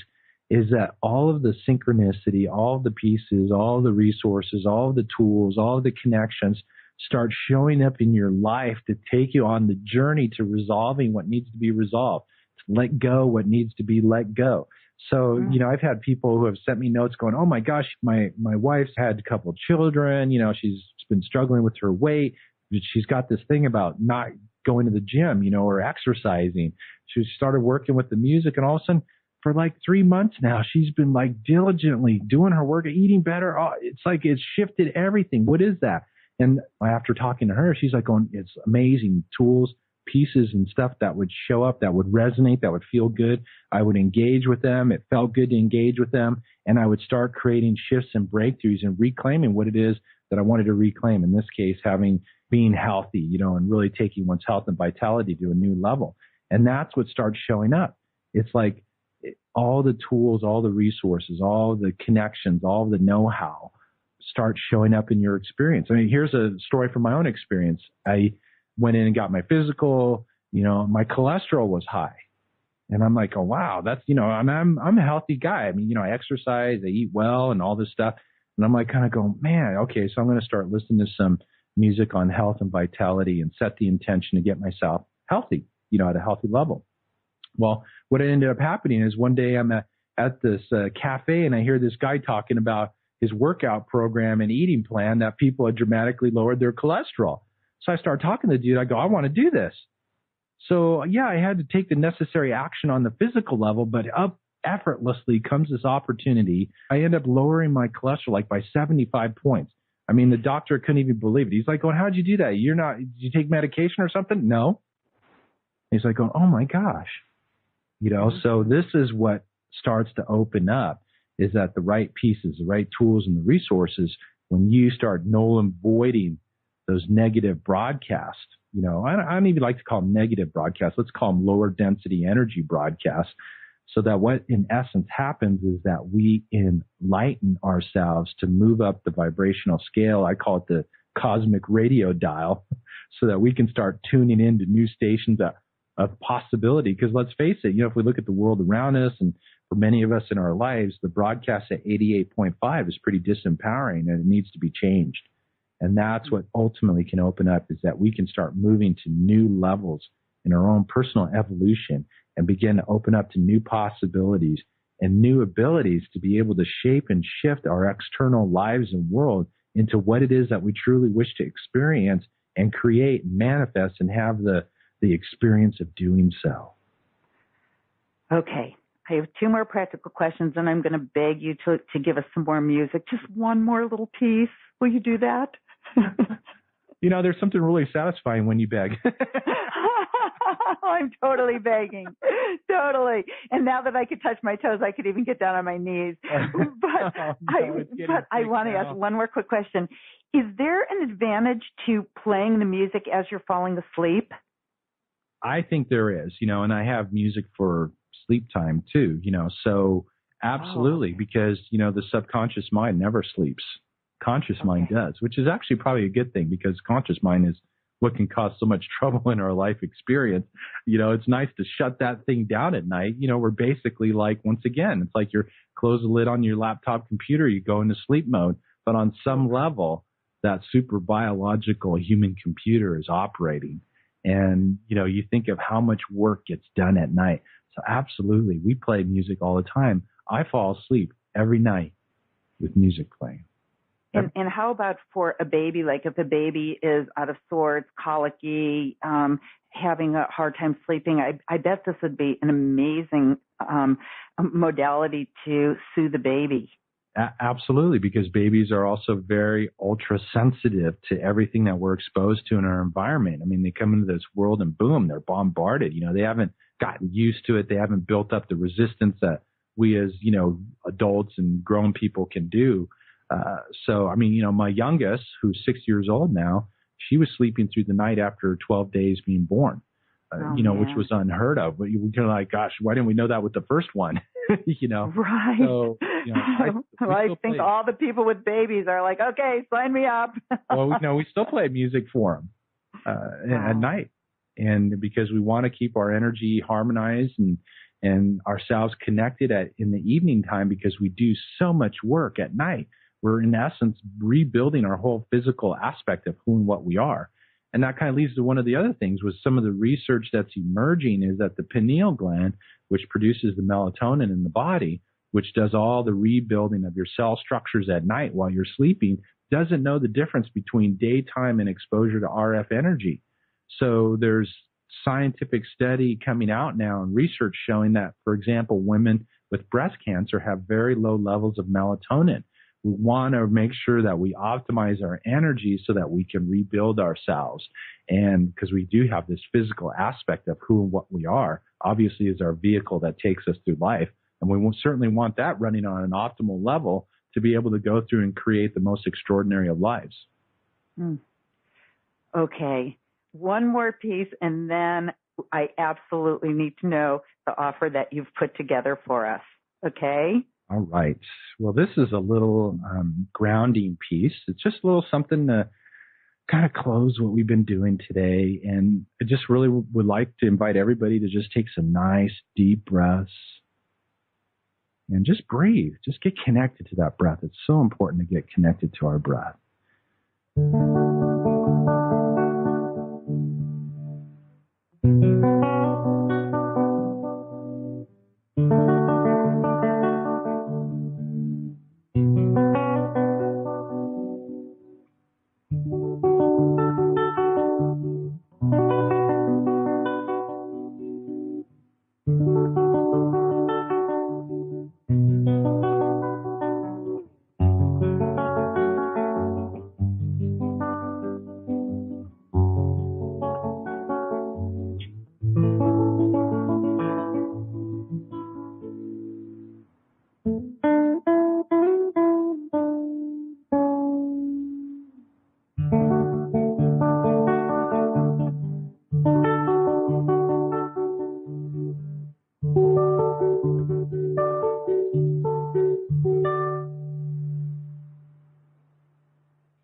is that all of the synchronicity, all of the pieces, all of the resources, all of the tools, all of the connections start showing up in your life to take you on the journey to resolving what needs to be resolved, to let go what needs to be let go. So, I've had people who have sent me notes going, oh my gosh, my wife's had a couple of children, she's been struggling with her weight. She's got this thing about not going to the gym, or exercising. She started working with the music, and all of a sudden, for like 3 months now, she's been like diligently doing her work, eating better. Oh, it's like it's shifted everything. What is that? And after talking to her, she's like going, it's amazing tools, pieces and stuff that would show up, that would resonate, that would feel good. I would engage with them. It felt good to engage with them. And I would start creating shifts and breakthroughs and reclaiming what it is that I wanted to reclaim. In this case, being healthy, and really taking one's health and vitality to a new level. And that's what starts showing up. It's like all the tools, all the resources, all the connections, all the know-how start showing up in your experience. Here's a story from my own experience. I went in and got my physical, my cholesterol was high. And I'm like, oh, wow, that's, I'm a healthy guy. I exercise, I eat well and all this stuff. And I'm like kind of going, man, okay, so I'm going to start listening to some music on health and vitality and set the intention to get myself healthy, at a healthy level. Well, what ended up happening is one day I'm at this cafe and I hear this guy talking about his workout program and eating plan that people had dramatically lowered their cholesterol. So I start talking to the dude. I go, I want to do this. So yeah, I had to take the necessary action on the physical level, but up effortlessly comes this opportunity. I end up lowering my cholesterol like by 75 points. The doctor couldn't even believe it. He's like, going, how'd you do that? Did you take medication or something? No. He's like, oh my gosh. So this is what starts to open up, is that the right pieces, the right tools and the resources, when you start null and voiding those negative broadcasts, I don't even like to call them negative broadcasts. Let's call them lower density energy broadcasts. So that what in essence happens is that we enlighten ourselves to move up the vibrational scale. I call it the cosmic radio dial, so that we can start tuning into new stations of possibility. Because let's face it, if we look at the world around us, and for many of us in our lives, the broadcast at 88.5 is pretty disempowering, and it needs to be changed. And that's what ultimately can open up, is that we can start moving to new levels in our own personal evolution and begin to open up to new possibilities and new abilities to be able to shape and shift our external lives and world into what it is that we truly wish to experience and create, manifest, and have the experience of doing so. Okay. I have 2 more practical questions, and I'm going to beg you to give us some more music. Just one more little piece. Will you do that? There's something really satisfying when you beg. I'm totally begging. Totally. And now that I could touch my toes, I could even get down on my knees. But I want to ask one more quick question. Is there an advantage to playing the music as you're falling asleep? I think there is, and I have music for sleep time too, so absolutely, because, the subconscious mind never sleeps. Conscious mind does, which is actually probably a good thing, because conscious mind is what can cause so much trouble in our life experience. It's nice to shut that thing down at night. We're basically like, once again, it's like you close the lid on your laptop computer, you go into sleep mode, but on some level, that super biological human computer is operating. And, you think of how much work gets done at night. So absolutely, we play music all the time. I fall asleep every night with music playing. And how about for a baby? Like if a baby is out of sorts, colicky, having a hard time sleeping, I bet this would be an amazing modality to soothe the baby. Absolutely, because babies are also very ultra sensitive to everything that we're exposed to in our environment. I mean, they come into this world and boom, they're bombarded. They haven't gotten used to it. They haven't built up the resistance that we as, adults and grown people can do. So, I mean, my youngest, who's 6 years old now, she was sleeping through the night after 12 days being born, which was unheard of. But we kind of like, gosh, why didn't we know that with the first one? Right. So, I think all the people with babies are like, okay, sign me up. Well, we still play music for them at night. And because we want to keep our energy harmonized and ourselves connected in the evening time, because we do so much work at night. We're in essence rebuilding our whole physical aspect of who and what we are. And that kind of leads to one of the other things with some of the research that's emerging, is that the pineal gland, which produces the melatonin in the body, which does all the rebuilding of your cell structures at night while you're sleeping, doesn't know the difference between daytime and exposure to RF energy. So there's scientific study coming out now and research showing that, for example, women with breast cancer have very low levels of melatonin. We want to make sure that we optimize our energy so that we can rebuild ourselves. And because we do have this physical aspect of who and what we are, obviously is our vehicle that takes us through life. And we will certainly want that running on an optimal level to be able to go through and create the most extraordinary of lives. Okay. One more piece, and then I absolutely need to know the offer that you've put together for us. Okay? All right. Well, this is a little grounding piece. It's just a little something to kind of close what we've been doing today. And I just really would like to invite everybody to just take some nice, deep breaths and just breathe. Just get connected to that breath. It's so important to get connected to our breath.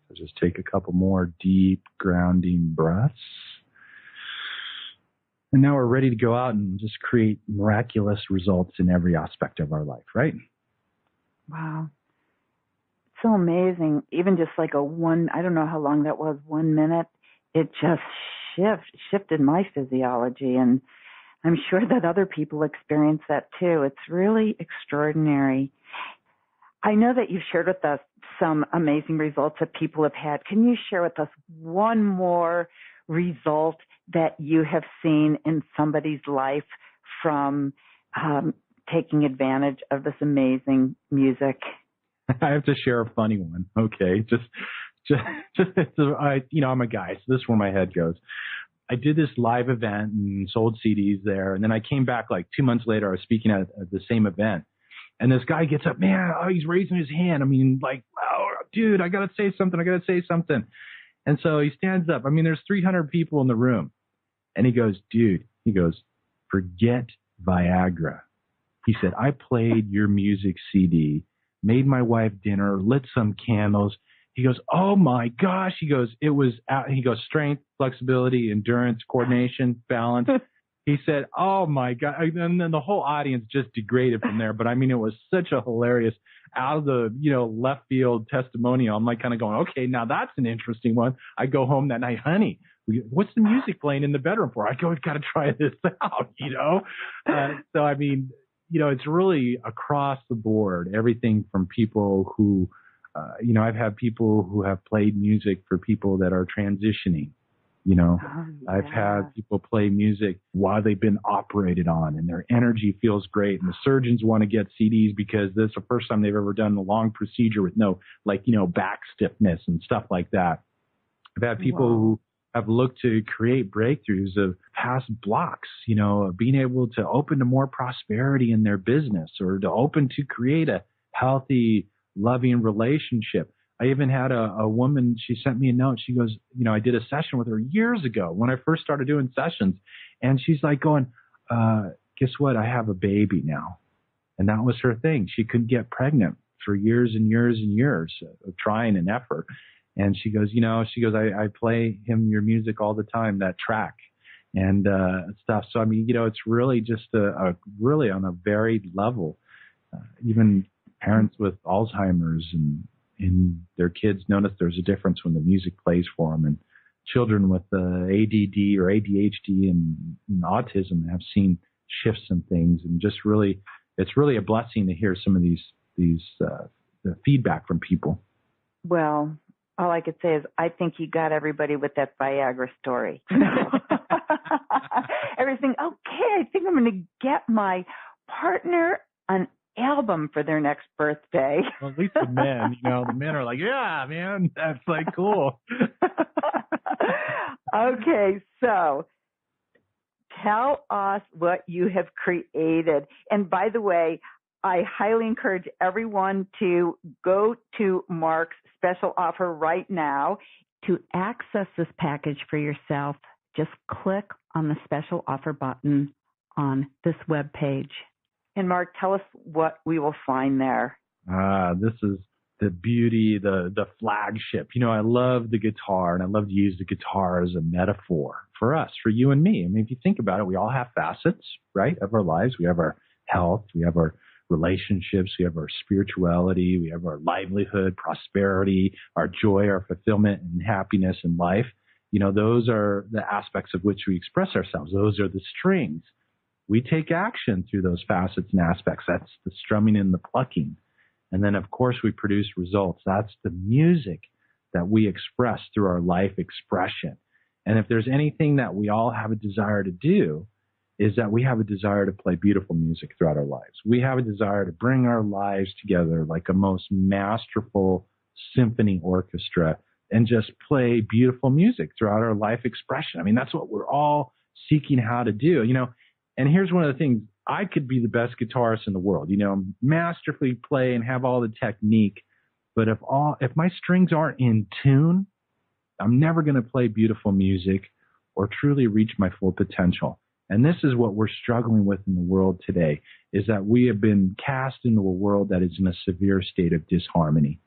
So just take a couple more deep grounding breaths. And now we're ready to go out and just create miraculous results in every aspect of our life, right? Wow. So amazing. Even just like I don't know how long that was, 1 minute, it just shifted my physiology. And I'm sure that other people experience that too. It's really extraordinary. I know that you've shared with us some amazing results that people have had. Can you share with us one more result that you have seen in somebody's life from taking advantage of this amazing music? I have to share a funny one. Okay, I'm a guy, so this is where my head goes. I did this live event and sold CDs there, and then I came back like 2 months later. I was speaking at the same event, and this guy gets up, man, he's raising his hand. I mean, like, wow, dude, I gotta say something. And so he stands up. I mean, there's 300 people in the room, and he goes, dude, forget Viagra. He said, I played your music CD, made my wife dinner, lit some candles. He goes, oh my gosh. He goes, strength, flexibility, endurance, coordination, balance. He said, oh my God. And then the whole audience just degraded from there. But I mean, it was such a hilarious out of the, left field testimonial. I'm like kind of going, okay, now that's an interesting one. I go home that night, honey, what's the music playing in the bedroom for? I go, got to try this out, So, I mean, it's really across the board, everything from people who, I've had people who have played music for people that are transitioning. I've had people play music while they've been operated on and their energy feels great. And the surgeons want to get CDs because this is the first time they've ever done a long procedure with no, back stiffness and stuff like that. I've had people who have looked to create breakthroughs of past blocks, of being able to open to more prosperity in their business or to open to create a healthy, loving relationship. I even had a woman, she sent me a note. She goes, I did a session with her years ago when I first started doing sessions. And she's like going, guess what? I have a baby now. And that was her thing. She couldn't get pregnant for years and years and years of trying and effort. And she goes, I play him your music all the time, that track and stuff. So, I mean, it's really just really on a varied level. Even parents with Alzheimer's and their kids notice there's a difference when the music plays for them. And children with ADD or ADHD and autism have seen shifts in things. And just really, it's really a blessing to hear some of these the feedback from people. Well, all I could say is I think you got everybody with that Viagra story. Everything, okay, I think I'm going to get my partner an album for their next birthday. Well, at least the men, the men are like, yeah, man, that's like cool. Okay, so tell us what you have created. And by the way, I highly encourage everyone to go to Mark's special offer right now. To access this package for yourself, just click on the special offer button on this webpage. And Mark, tell us what we will find there. This is the beauty, the flagship. I love the guitar, and I love to use the guitar as a metaphor for us, for you and me. I mean, if you think about it, we all have facets, right, of our lives. We have our health, we have our relationships, we have our spirituality, we have our livelihood, prosperity, our joy, our fulfillment, and happiness in life. Those are the aspects of which we express ourselves. Those are the strings. We take action through those facets and aspects. That's the strumming and the plucking. And then, of course, we produce results. That's the music that we express through our life expression. And if there's anything that we all have a desire to do, is that we have a desire to play beautiful music throughout our lives. We have a desire to bring our lives together like a most masterful symphony orchestra and just play beautiful music throughout our life expression. I mean, that's what we're all seeking how to do, And here's one of the things, I could be the best guitarist in the world, masterfully play and have all the technique. But if my strings aren't in tune, I'm never going to play beautiful music or truly reach my full potential. And this is what we're struggling with in the world today, is that we have been cast into a world that is in a severe state of disharmony.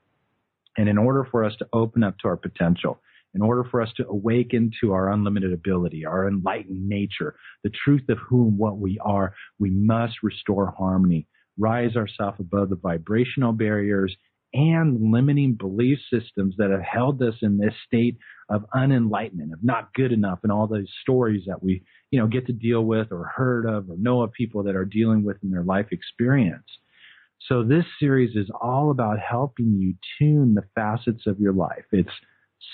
And in order for us to open up to our potential, in order for us to awaken to our unlimited ability, our enlightened nature, the truth of who and what we are, we must restore harmony, rise ourselves above the vibrational barriers and limiting belief systems that have held us in this state of unenlightenment, of not good enough, and all those stories that we, get to deal with or heard of or know of people that are dealing with in their life experience. So this series is all about helping you tune the facets of your life. It's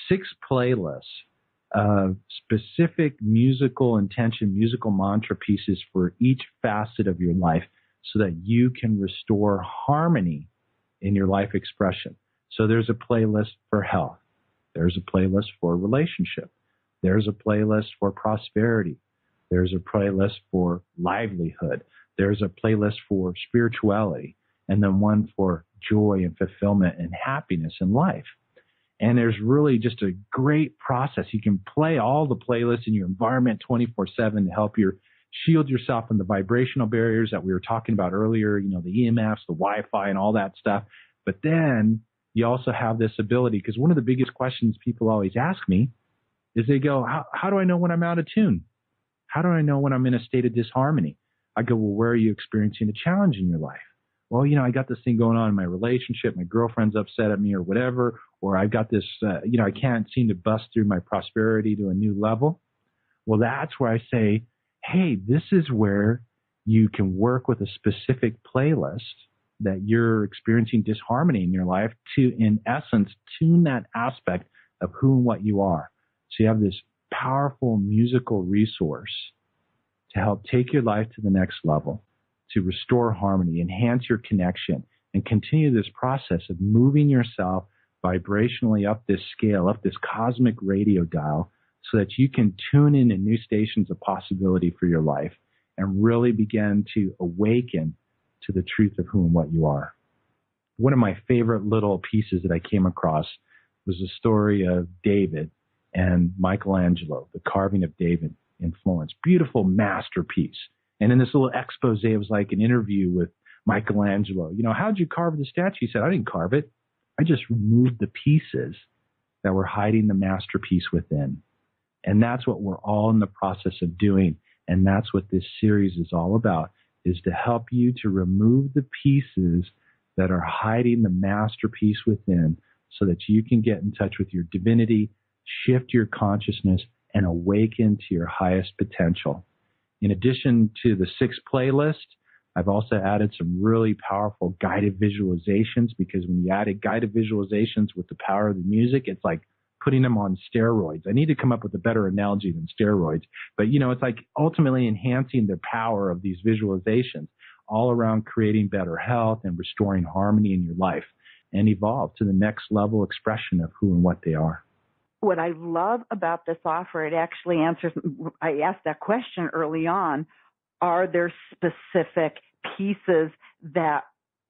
6 playlists of specific musical intention, musical mantra pieces for each facet of your life so that you can restore harmony in your life expression. So there's a playlist for health. There's a playlist for relationship. There's a playlist for prosperity. There's a playlist for livelihood. There's a playlist for spirituality. And then one for joy and fulfillment and happiness in life. And there's really just a great process. You can play all the playlists in your environment 24/7 to help you shield yourself from the vibrational barriers that we were talking about earlier, the EMFs, the Wi-Fi, and all that stuff. But then you also have this ability, because one of the biggest questions people always ask me is they go, how do I know when I'm out of tune? How do I know when I'm in a state of disharmony? I go, well, where are you experiencing a challenge in your life? Well, I got this thing going on in my relationship. My girlfriend's upset at me or whatever, or I've got this, I can't seem to bust through my prosperity to a new level. Well, that's where I say, hey, this is where you can work with a specific playlist that you're experiencing disharmony in your life to, in essence, tune that aspect of who and what you are. So you have this powerful musical resource to help take your life to the next level, to restore harmony, enhance your connection, and continue this process of moving yourself vibrationally up this scale, up this cosmic radio dial, so that you can tune in to new stations of possibility for your life and really begin to awaken to the truth of who and what you are. One of my favorite little pieces that I came across was the story of David and Michelangelo, the carving of David in Florence. Beautiful masterpiece. And in this little expose, it was like an interview with Michelangelo. How'd you carve the statue? He said, I didn't carve it. I just removed the pieces that were hiding the masterpiece within. And that's what we're all in the process of doing. And that's what this series is all about, is to help you to remove the pieces that are hiding the masterpiece within so that you can get in touch with your divinity, shift your consciousness, and awaken to your highest potential. In addition to the 6 playlists, I've also added some really powerful guided visualizations, because when you added guided visualizations with the power of the music, it's like putting them on steroids. I need to come up with a better analogy than steroids, but it's like ultimately enhancing the power of these visualizations all around creating better health and restoring harmony in your life and evolve to the next level expression of who and what they are. What I love about this offer, it actually answers, I asked that question early on, are there specific pieces that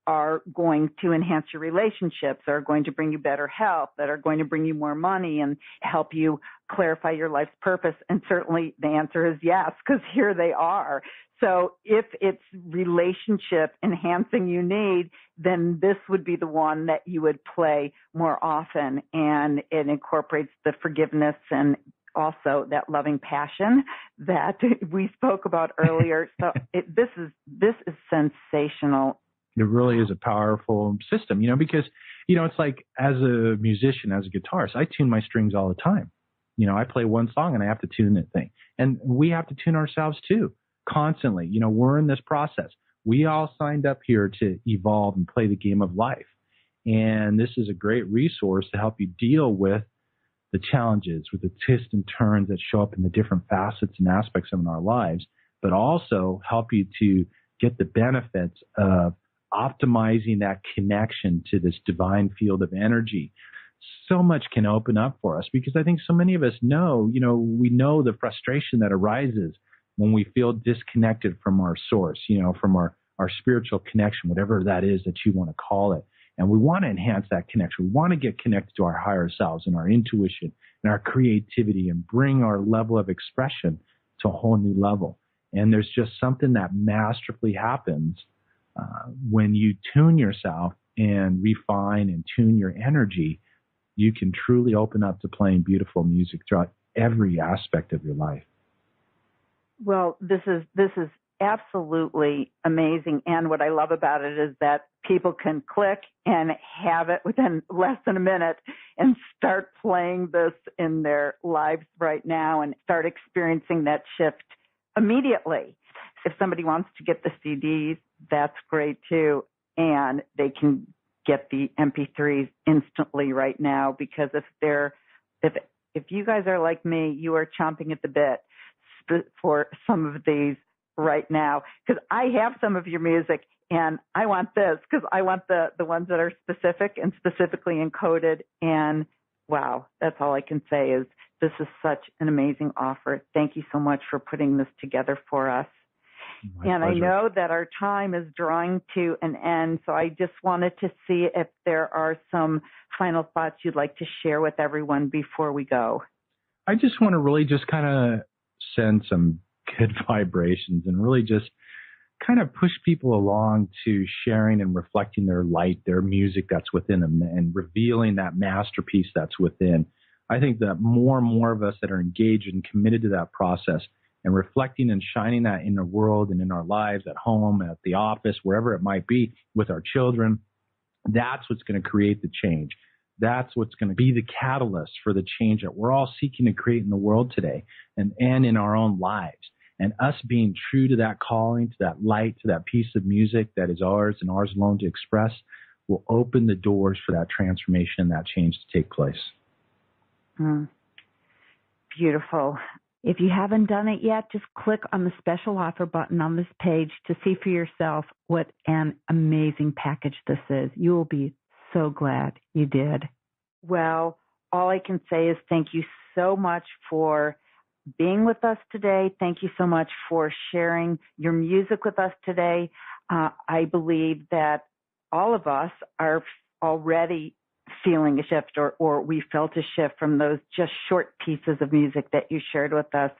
are going to enhance your relationships, are going to bring you better health, that are going to bring you more money and help you clarify your life's purpose? And certainly the answer is yes, because here they are. So if it's relationship enhancing you need, then this would be the one that you would play more often. And it incorporates the forgiveness and also that loving passion that we spoke about earlier. So this is sensational. It really is a powerful system, because, it's like as a musician, as a guitarist, I tune my strings all the time. I play one song and I have to tune that thing. And we have to tune ourselves too, constantly. We're in this process. We all signed up here to evolve and play the game of life. And this is a great resource to help you deal with the challenges, with the twists and turns that show up in the different facets and aspects of our lives, but also help you to get the benefits of optimizing that connection to this divine field of energy. So much can open up for us, because I think so many of us know, we know the frustration that arises when we feel disconnected from our source, from our spiritual connection, whatever that is that you want to call it. And we want to enhance that connection. We want to get connected to our higher selves and our intuition and our creativity and bring our level of expression to a whole new level. And there's just something that masterfully happens when you tune yourself and refine and tune your energy, you can truly open up to playing beautiful music throughout every aspect of your life. Well, this is absolutely amazing. And what I love about it is that people can click and have it within less than a minute and start playing this in their lives right now and start experiencing that shift immediately. If somebody wants to get the CDs, that's great too. And they can get the MP3s instantly right now, because if you guys are like me, you are chomping at the bit for some of these right now, because I have some of your music and I want this, because I want the ones that are specific and specifically encoded. And wow, that's all I can say is this is such an amazing offer. Thank you so much for putting this together for us. My pleasure. I know that our time is drawing to an end, so I just wanted to see if there are some final thoughts you'd like to share with everyone before we go. I just want to really just kind of send some good vibrations and really just kind of push people along to sharing and reflecting their light, their music that's within them, and revealing that masterpiece that's within. I think that more and more of us that are engaged and committed to that process and reflecting and shining that in the world and in our lives, at home, at the office, wherever it might be, with our children, that's what's going to create the change. That's what's going to be the catalyst for the change that we're all seeking to create in the world today and in our own lives. And us being true to that calling, to that light, to that piece of music that is ours and ours alone to express will open the doors for that transformation, that change to take place. Beautiful. If you haven't done it yet, just click on the special offer button on this page to see for yourself what an amazing package this is. You will be so glad you did. Well, all I can say is thank you so much for being with us today. Thank you so much for sharing your music with us today. I believe that all of us are already feeling a shift, or we felt a shift from those just short pieces of music that you shared with us,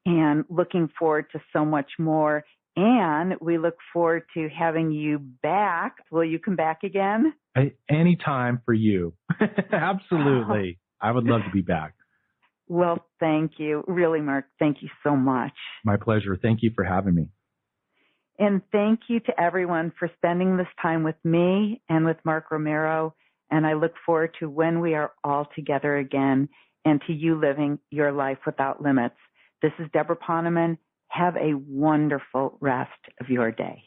and looking forward to so much more. And we look forward to having you back. Will you come back again? Anytime for you. Absolutely. I would love to be back. Well, thank you. Really, Mark, thank you so much. My pleasure. Thank you for having me. And thank you to everyone for spending this time with me and with Mark Romero. And I look forward to when we are all together again, and to you living your life without limits. This is Debra Poneman. Have a wonderful rest of your day.